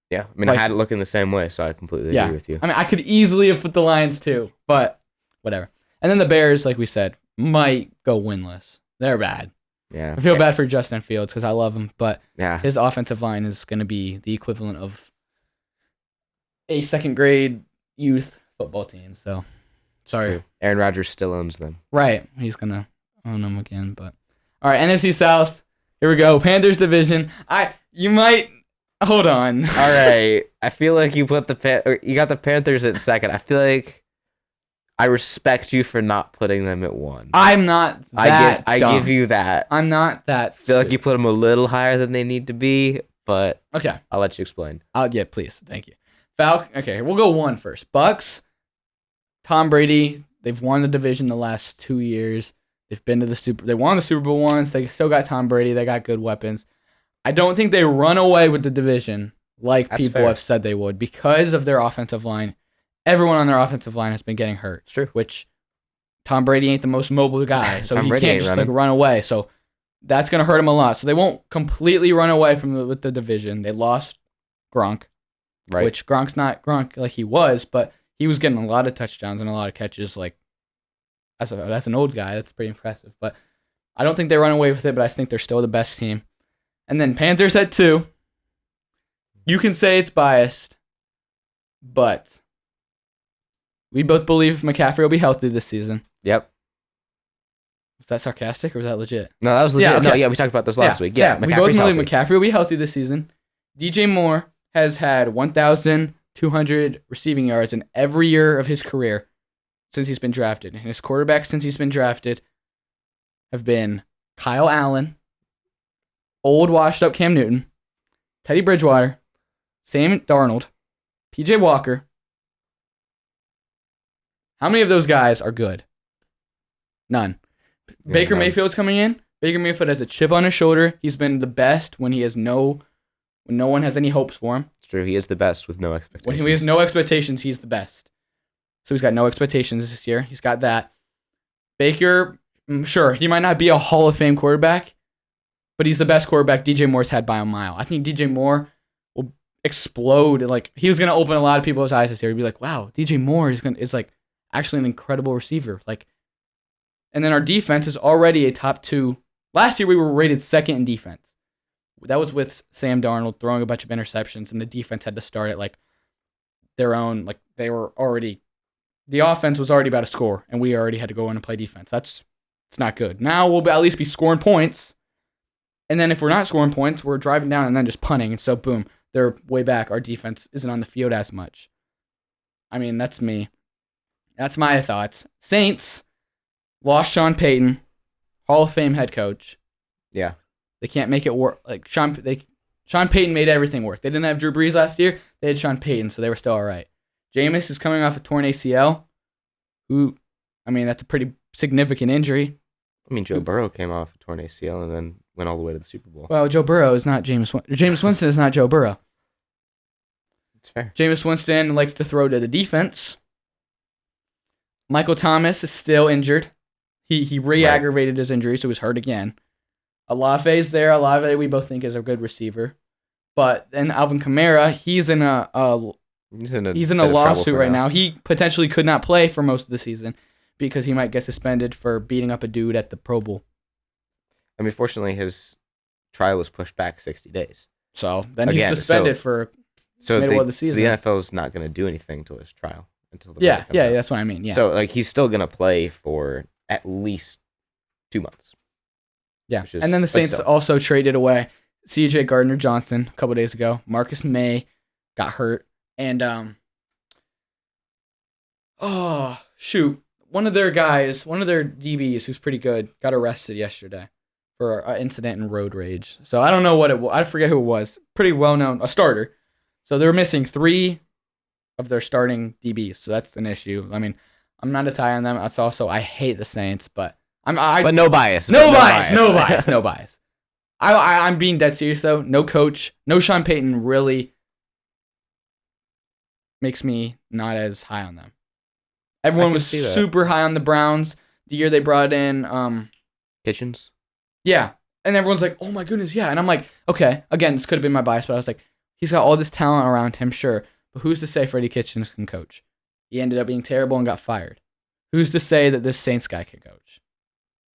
Yeah, I mean, I had it looking the same way, so I completely agree with you. I mean, I could easily have put the Lions too, but whatever. And then the Bears, like we said, might go winless. They're bad. Yeah. I feel bad for Justin Fields because I love him, but yeah, his offensive line is going to be the equivalent of a second grade youth football team. So, sorry. True. Aaron Rodgers still owns them. Right. He's going to own them again. But all right, NFC South. Here we go. Panthers division. You might... Hold on. All right. I feel like you got the Panthers at second. I feel like I respect you for not putting them at 1. I'm not that I give you that. I'm not that. I feel like you put them a little higher than they need to be, but okay. I'll let you explain. Yeah, please. Thank you. Okay, we'll go 1 first. Bucks, Tom Brady, they've won the division the last 2 years. They've been to they won the Super Bowl once. They still got Tom Brady. They got good weapons. I don't think they run away with the division like That's people fair. have said they would because of their offensive line. Everyone on their offensive line has been getting hurt. It's true. Which Tom Brady ain't the most mobile guy, so he Brady can't just like run away. So that's gonna hurt him a lot. So they won't completely run away with the division. They lost Gronk, Right. which Gronk's not Gronk like he was, but he was getting a lot of touchdowns and a lot of catches. Like that's an old guy. That's pretty impressive. But I don't think they run away with it. But I think they're still the best team. And then Panthers at 2. You can say it's biased, but we both believe McCaffrey will be healthy this season. Yep. Was that sarcastic or was that legit? No, that was legit. Yeah, okay. No, we talked about this last week. Yeah, we both McCaffrey's believe healthy. McCaffrey will be healthy this season. DJ Moore has had 1,200 receiving yards in every year of his career since he's been drafted. And his quarterbacks since he's been drafted have been Kyle Allen, old washed-up Cam Newton, Teddy Bridgewater, Sam Darnold, P.J. Walker. How many of those guys are good? None. Yeah, Baker none. Mayfield's coming in. Baker Mayfield has a chip on his shoulder. He's been the best when no one has any hopes for him. It's true. He is the best with no expectations. When he has no expectations, he's the best. So he's got no expectations this year. He's got that. Baker, sure, he might not be a Hall of Fame quarterback, but he's the best quarterback DJ Moore's had by a mile. I think DJ Moore will explode. Like, he was going to open a lot of people's eyes this year. He'd be like, wow, DJ Moore is like actually an incredible receiver. Like, and then our defense is already a top 2. Last year we were rated second in defense. That was with Sam Darnold throwing a bunch of interceptions, and the defense had to start at like their own. Like, the offense was already about to score, and we already had to go in and play defense. It's not good. Now we'll at least be scoring points. And then if we're not scoring points, we're driving down and then just punting. And so, boom, they're way back. Our defense isn't on the field as much. I mean, that's me. That's my thoughts. Saints lost Sean Payton, Hall of Fame head coach. Yeah. They can't make it work. Like Sean Payton made everything work. They didn't have Drew Brees last year. They had Sean Payton, so they were still all right. Jameis is coming off a torn ACL. That's a pretty significant injury. I mean, Joe Burrow came off a torn ACL and then went all the way to the Super Bowl. Well, Joe Burrow is not Jameis Winston. Jameis Winston is not Joe Burrow. It's fair. Jameis Winston likes to throw to the defense. Michael Thomas is still injured. He re-aggravated his injury, so he's hurt again. Olave's there. Olave, we both think, is a good receiver. But then Alvin Kamara, he's in a lawsuit right now. He potentially could not play for most of the season because he might get suspended for beating up a dude at the Pro Bowl. I mean, fortunately, his trial was pushed back 60 days. So then he's suspended for middle of the season. So the NFL is not going to do anything until his trial. Yeah, that's what I mean. Yeah. So like he's still going to play for at least 2 months. Yeah, and then the Saints also traded away C.J. Gardner-Johnson a couple days ago. Marcus May got hurt, and one of their DBs who's pretty good got arrested yesterday for an incident in road rage. So I don't know what it was. I forget who it was. Pretty well known, a starter. So they were missing 3 of their starting DBs. So that's an issue. I mean, I'm not as high on them. It's also I hate the Saints, but but no bias. No bias. I'm being dead serious though. No coach, no Sean Payton really makes me not as high on them. Everyone was super high on the Browns the year they brought in Kitchens. Yeah, and everyone's like, "Oh my goodness, yeah." And I'm like, "Okay, again, this could have been my bias, but I was like, he's got all this talent around him, sure, but who's to say Freddie Kitchens can coach? He ended up being terrible and got fired. Who's to say that this Saints guy can coach?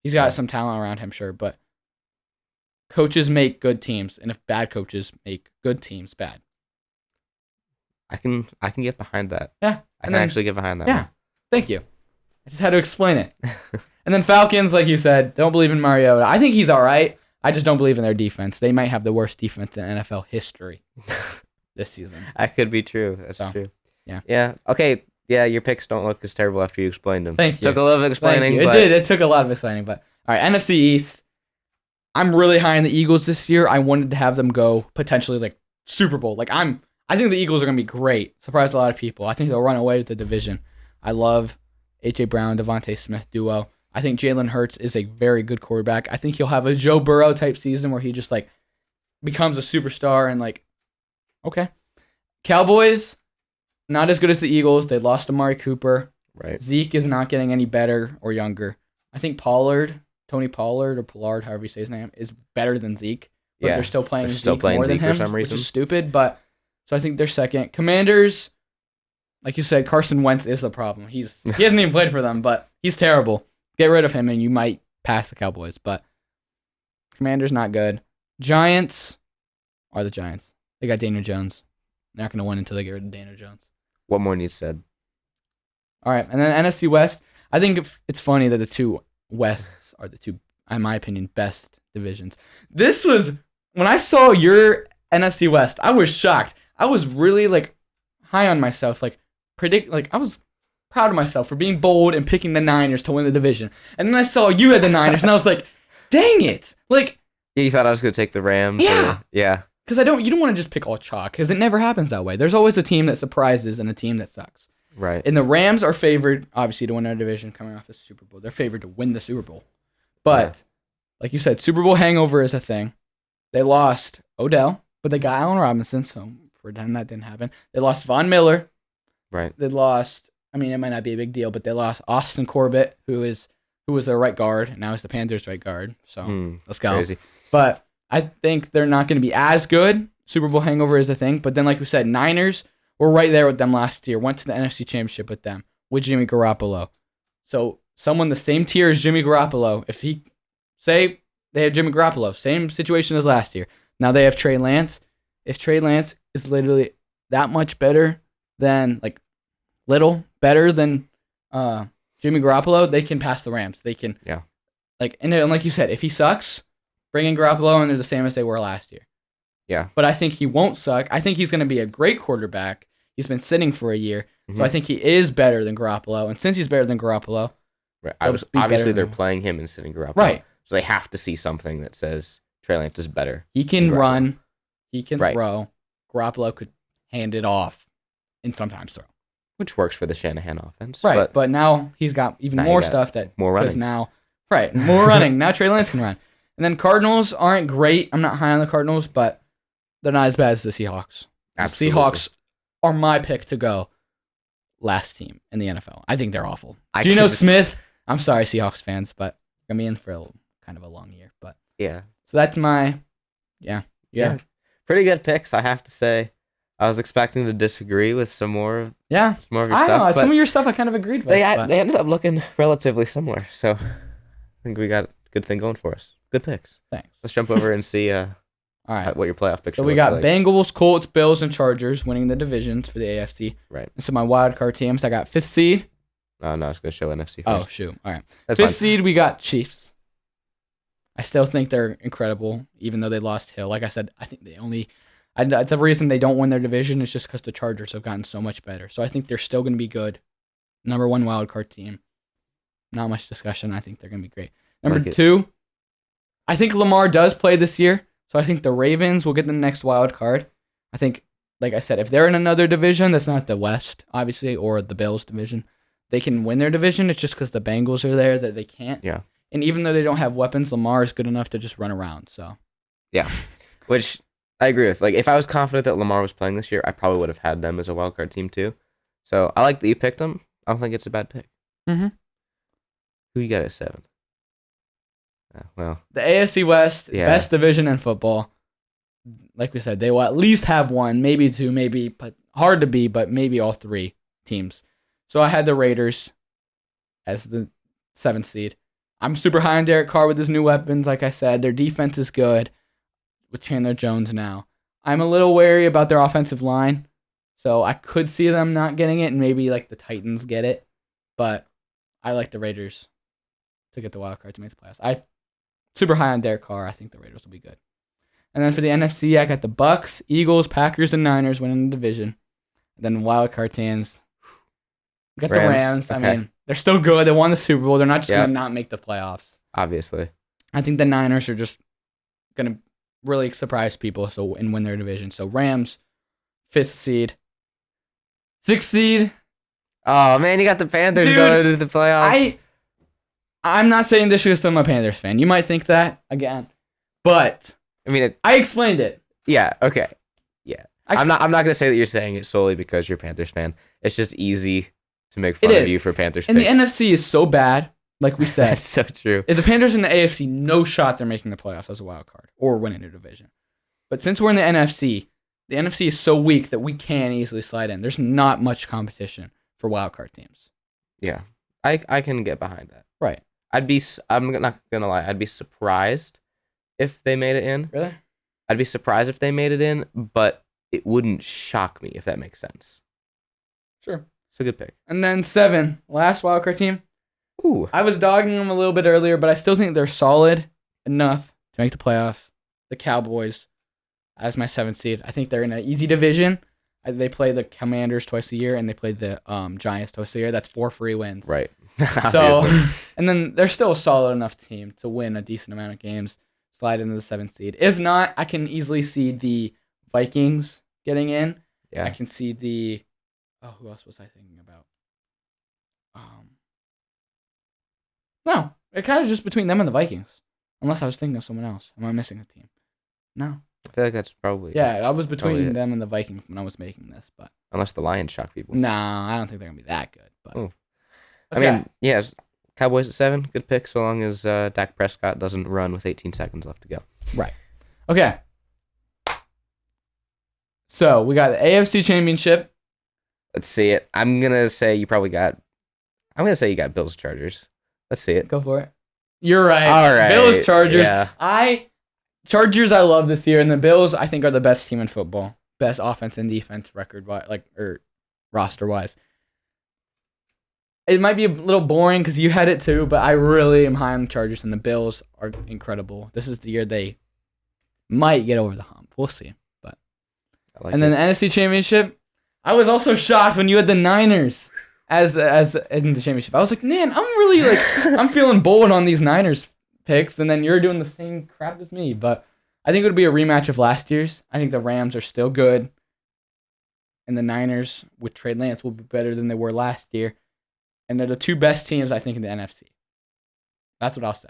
He's got some talent around him, sure, but coaches make good teams, and if bad coaches make good teams bad." I can get behind that. Yeah. I can actually get behind that. Yeah. One. Thank you. I just had to explain it. And then Falcons, like you said, don't believe in Mariota. I think he's all right. I just don't believe in their defense. They might have the worst defense in NFL history this season. That could be true. That's true. Yeah. Yeah. Okay. Yeah, your picks don't look as terrible after you explained them. Thank you. Took a little bit of explaining. It did. It took a lot of explaining. But all right, NFC East. I'm really high on the Eagles this year. I wanted to have them go potentially like Super Bowl. I think the Eagles are going to be great. Surprised a lot of people. I think they'll run away with the division. I love A.J. Brown, Devontae Smith duo. I think Jalen Hurts is a very good quarterback. I think he'll have a Joe Burrow type season where he just like becomes a superstar and like, okay. Cowboys, not as good as the Eagles. They lost Amari Cooper. Right. Zeke is not getting any better or younger. I think Tony Pollard or Pollard, however you say his name, is better than Zeke. But they're still playing Zeke more than him, for some reason. Which is stupid. But so I think they're second. Commanders, like you said, Carson Wentz is the problem. He hasn't even played for them, but he's terrible. Get rid of him and you might pass the Cowboys. But Commanders not good. Giants are the Giants. They got Daniel Jones. They're not going to win until they get rid of Daniel Jones. What more needs said? All right, and then NFC West. I think it's funny that the two Wests are the two, in my opinion, best divisions. This was when I saw your NFC West. I was shocked. I was really like high on myself. I was proud of myself for being bold and picking the Niners to win the division. And then I saw you had the Niners, and I was like, "Dang it!" Like, yeah, you thought I was going to take the Rams. Yeah, yeah. Because you don't want to just pick all chalk because it never happens that way. There's always a team that surprises and a team that sucks. Right. And the Rams are favored, obviously, to win their division coming off the Super Bowl. They're favored to win the Super Bowl. But, like you said, Super Bowl hangover is a thing. They lost Odell, but they got Allen Robinson, so pretend that didn't happen. They lost Von Miller. Right. They lost, I mean, it might not be a big deal, but they lost Austin Corbett, who was their right guard. Now he's the Panthers' right guard. So, let's go. Crazy. But I think they're not going to be as good. Super Bowl hangover is a thing. But then, like we said, Niners were right there with them last year. Went to the NFC Championship with them, with Jimmy Garoppolo. So someone the same tier as Jimmy Garoppolo, if he, say they have Jimmy Garoppolo, same situation as last year. Now they have Trey Lance. If Trey Lance is literally that much better than, better than Jimmy Garoppolo, they can pass the Rams. They can, and like you said, if he sucks, bring in Garoppolo and they're the same as they were last year. Yeah. But I think he won't suck. I think he's going to be a great quarterback. He's been sitting for a year. So I think he is better than Garoppolo. And since he's better than Garoppolo, obviously they're playing him and sitting Garoppolo. Right. So they have to see something that says Trey Lance is better. He can run. He can throw. Garoppolo could hand it off and sometimes throw. which works for the Shanahan offense. Right, but now he's got even now more you got stuff that more running. now, right, more running. Now Trey Lance can run. And then Cardinals aren't great. I'm not high on the Cardinals, but they're not as bad as the Seahawks. Absolutely. The Seahawks are my pick to go last team in the NFL. I think they're awful. Geno Smith, I'm sorry, Seahawks fans, but I'm going to be in for kind of a long year. But yeah. So that's my, yeah. Pretty good picks, I have to say. I was expecting to disagree with some more of Yeah. your I stuff. know. Some of your stuff I kind of agreed with. They ended up looking relatively similar, so I think we got a good thing going for us. Good picks. Thanks. Let's jump over and see All right. what your playoff picture So we looks got like. Bengals, Colts, Bills, and Chargers winning the divisions for the AFC. Right. And so my wild card teams, I got 5th seed. Oh, no, it's going to show NFC first. Oh, shoot. All right. That's 5th fine. seed, we got Chiefs. I still think they're incredible, even though they lost Hill. Like I said, I think the reason they don't win their division is just because the Chargers have gotten so much better. So I think they're still going to be good. Number 1 wild card team. Not much discussion. I think they're going to be great. Number 2, I think Lamar does play this year. So I think the Ravens will get the next wild card. I think, like I said, if they're in another division that's not the West, obviously, or the Bills division, they can win their division. It's just because the Bengals are there that they can't. Yeah. And even though they don't have weapons, Lamar is good enough to just run around. So. Yeah, which I agree with. Like, if I was confident that Lamar was playing this year, I probably would have had them as a wild card team too. So I like that you picked them. I don't think it's a bad pick. Mm-hmm. Who you got at 7? Well, the AFC West, Yeah. best division in football. Like we said, they will at least have 1, maybe 2, maybe, but hard to be, but maybe all 3 teams. So I had the Raiders as the 7th seed. I'm super high on Derek Carr with his new weapons. Like I said, their defense is good with Chandler Jones now. I'm a little wary about their offensive line, so I could see them not getting it, and maybe like the Titans get it. But I like the Raiders to get the wild card to make the playoffs. I super high on Derek Carr. I think the Raiders will be good. And then for the NFC, I got the Bucks, Eagles, Packers, and Niners winning the division. And then wild card teams. We got the Rams. okay. I mean, they're still good. They won the Super Bowl. They're not just going to not make the playoffs. obviously. I think the Niners are just going to really surprise people and win their division. So Rams, 5th seed. 6th seed. Oh, man, you got the Panthers Dude, going to the playoffs. I'm not saying this because I'm a Panthers fan. You might think that, again. But I mean, I explained it. Yeah, okay. Yeah. I'm not going to say that you're saying it solely because you're a Panthers fan. It's just easy to make fun of you for Panthers and picks. the NFC is so bad, like we said. That's so true. If the Panthers in the AFC, no shot they're making the playoffs as a wild card or winning their division. But since we're in the NFC is so weak that we can easily slide in. There's not much competition for wild card teams. Yeah. I can get behind that. Right. I'm not going to lie, I'd be surprised if they made it in. Really? I'd be surprised if they made it in, but it wouldn't shock me if that makes sense. Sure. It's a good pick. And then 7, last wildcard team. Ooh. I was dogging them a little bit earlier, but I still think they're solid enough to make the playoffs. The Cowboys as my 7th seed. I think they're in an easy division. They play the Commanders twice a year, and they play the Giants twice a year. That's 4 free wins. Right. So, and then they're still a solid enough team to win a decent amount of games, slide into the 7th seed. If not, I can easily see the Vikings getting in. Yeah. I can see the... Oh, who else was I thinking about? No, it kind of just between them and the Vikings. Unless I was thinking of someone else. Am I missing a team? No. I feel like that's probably... Yeah, I was between probably them and the Vikings when I was making this, but... Unless the Lions shock people. No, I don't think they're going to be that good. But Ooh. Okay. I mean, yeah, Cowboys at 7, good pick so long as Dak Prescott doesn't run with 18 seconds left to go. Right. Okay. So, we got the AFC Championship. Let's see it. I'm going to say you got Bills Chargers. Let's see it. Go for it. You're right. All right. Bills, Chargers. Yeah. Chargers I love this year, and the Bills I think are the best team in football. Best offense and defense roster-wise. It might be a little boring because you had it too, but I really am high on the Chargers, and the Bills are incredible. This is the year they might get over the hump. We'll see. Then the NFC Championship, I was also shocked when you had the Niners as in the championship. I was like, man, I'm really I'm feeling bold on these Niners picks, and then you're doing the same crap as me. But I think it would be a rematch of last year's. I think the Rams are still good, and the Niners with Trey Lance will be better than they were last year. And they're the two best teams, I think, in the NFC. That's what I'll say.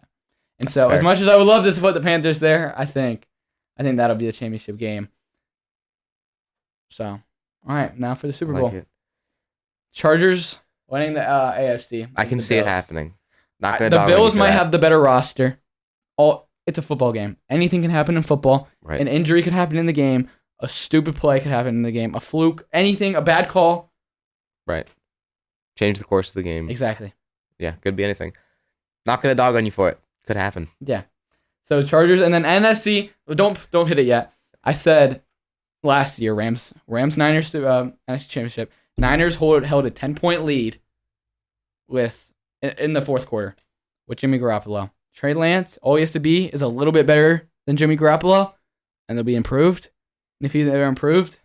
And so, as much as I would love to support the Panthers there, I think that'll be the championship game. So, all right, now for the Super Bowl. Chargers winning the AFC. I can see it happening. The Bills might have the better roster. It's a football game. Anything can happen in football. Right. An injury could happen in the game. A stupid play could happen in the game. A fluke. Anything. A bad call. Right. Change the course of the game. Exactly. Yeah, could be anything. Not gonna dog on you for it. Could happen. Yeah. So Chargers and then NFC. Don't hit it yet. I said last year Rams Niners NFC championship. Niners held a 10-point lead in the fourth quarter with Jimmy Garoppolo. Trey Lance, all he has to be is a little bit better than Jimmy Garoppolo, and they'll be improved. And if he's ever improved,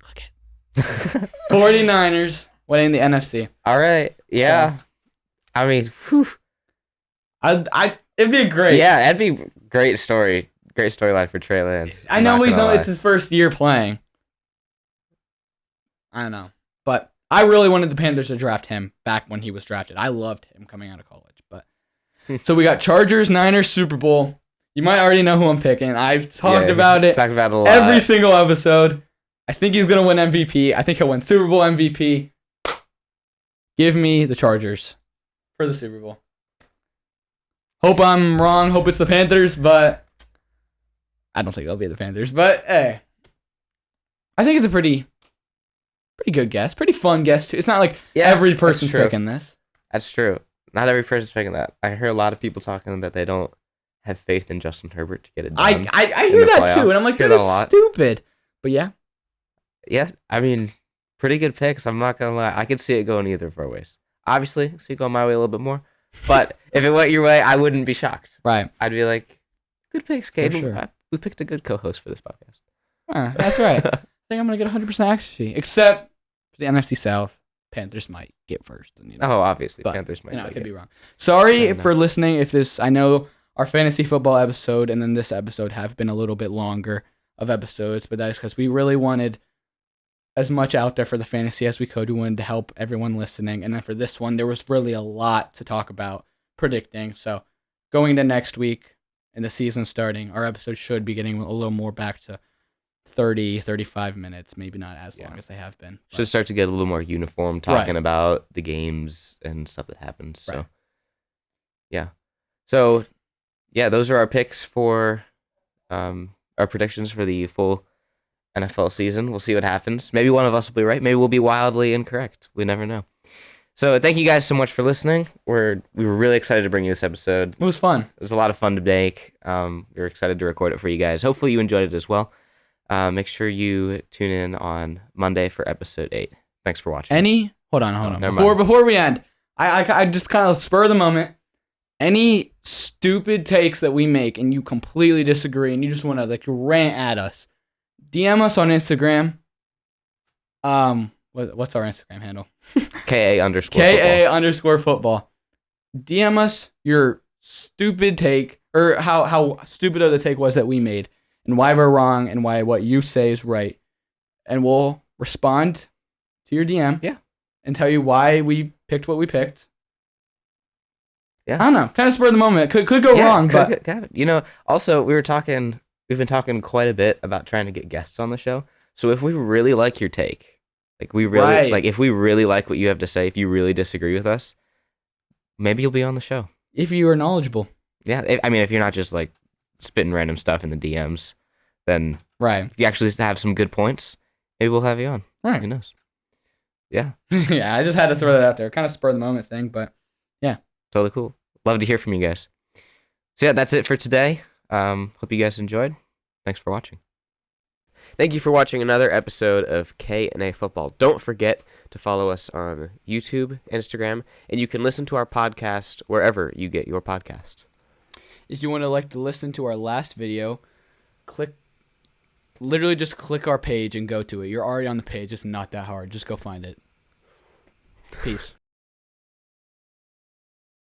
look it. 49ers winning the NFC. All right. Yeah. So, I mean, whew. It'd be great. Yeah, that'd be great story. Great storyline for Trey Lance. I know it's his first year playing. I don't know. But I really wanted the Panthers to draft him back when he was drafted. I loved him coming out of college. But so we got Chargers, Niners, Super Bowl. You might already know who I'm picking. I've talked about it. Talked about it a lot. Every single episode. I think he's going to win MVP. I think he'll win Super Bowl MVP. Give me the Chargers for the Super Bowl. Hope I'm wrong. Hope it's the Panthers, but I don't think it'll be the Panthers. But hey, I think it's a pretty good guess. Pretty fun guess, too. It's not like every person's picking this. That's true. Not every person's picking that. I hear a lot of people talking that they don't have faith in Justin Herbert to get it done. I hear that, too, and I'm like, that is stupid. But yeah. Yeah, I mean, pretty good picks. I'm not going to lie. I could see it going either of our ways. Obviously, see it going my way a little bit more. But if it went your way, I wouldn't be shocked. Right. I'd be like, good picks, Kadin. Sure. We picked a good co-host for this podcast. That's right. I think I'm going to get 100% accuracy. Except for the NFC South, Panthers might get first. Oh, obviously. But, Panthers might. I could be wrong. Sorry for listening. I know our fantasy football episode and then this episode have been a little bit longer of episodes, but that is because we really wanted as much out there for the fantasy as we could. We wanted to help everyone listening. And then for this one, there was really a lot to talk about predicting. So going to next week and the season starting, our episode should be getting a little more back to 30, 35 minutes, maybe not as long as they have been. But should start to get a little more uniform talking about the games and stuff that happens. So, yeah. So, yeah, those are our picks for our predictions for the full NFL season. We'll see what happens. Maybe one of us will be right. Maybe we'll be wildly incorrect. We never know. So thank you guys so much for listening. We were really excited to bring you this episode. It was fun. It was a lot of fun to make. We were excited to record it for you guys. Hopefully you enjoyed it as well. Make sure you tune in on Monday for episode 8. Thanks for watching. Hold on. Before we end, I just kind of spur of the moment. Any stupid takes that we make and you completely disagree and you just want to rant at us, DM us on Instagram. What's our Instagram handle? KA_football. DM us your stupid take, or how stupid of the take was that we made, and why we're wrong, and why what you say is right. And we'll respond to your DM. Yeah. And tell you why we picked what we picked. Yeah. I don't know. Kind of spur of the moment. Could go wrong, but also we've been talking quite a bit about trying to get guests on the show. So if we really like your take, if we really like what you have to say, if you really disagree with us, maybe you'll be on the show. If you are knowledgeable. Yeah, I mean, if you're not just spitting random stuff in the DMs, then if you actually have some good points, maybe we'll have you on. Right. Who knows? Yeah. Yeah, I just had to throw that out there. Kind of spur of the moment thing, but yeah. Totally cool. Love to hear from you guys. So yeah, that's it for today. Hope you guys enjoyed. Thanks for watching. Thank you for watching another episode of K&A Football. Don't forget to follow us on YouTube, Instagram, and you can listen to our podcast wherever you get your podcasts. If you want to listen to our last video, literally just click our page and go to it. You're already on the page. It's not that hard. Just go find it. Peace.